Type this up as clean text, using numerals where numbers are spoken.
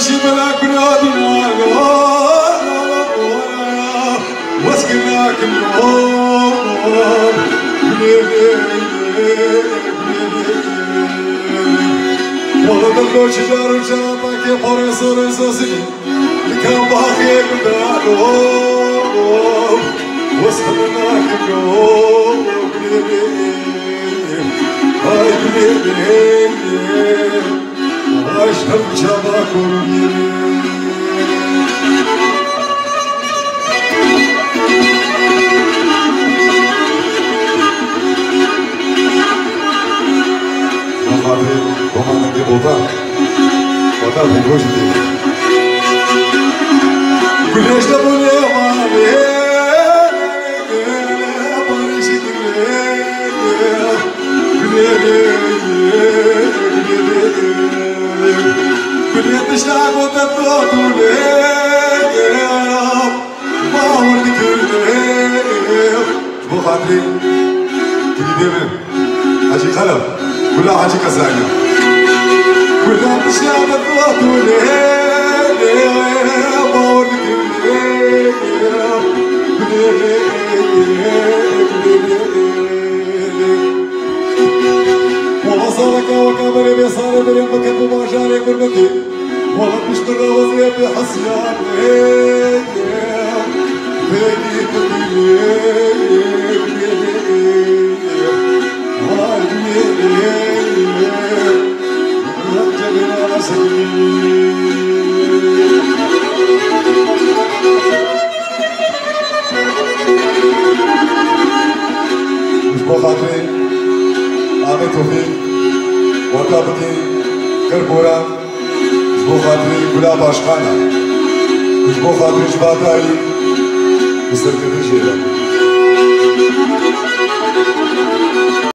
și pe la cunoaștere, واسكنا كنور والله دلوش جار وجابك يا فرنسا رزازي كان باقي قدارو واسكنا كنور هاي بليل عشت جابك Comandă de botan. Botan de goji de. Culește buneva mea. Culește ștago de totule. Maur de cârde. Buhadri. Gideme. Haji Khalaf. كلها حاجة كسانة كلها تشتغل بطولة مورك والله صارك وكامل بيصار بريم بكت مباشرة قربتي والله بشتغل وزير بحسيان خاطري عامل توفيق وطابتي كربورة جبو خاطري كلها باشخانة جبو خاطري جباتاي وسرتي الرجيلة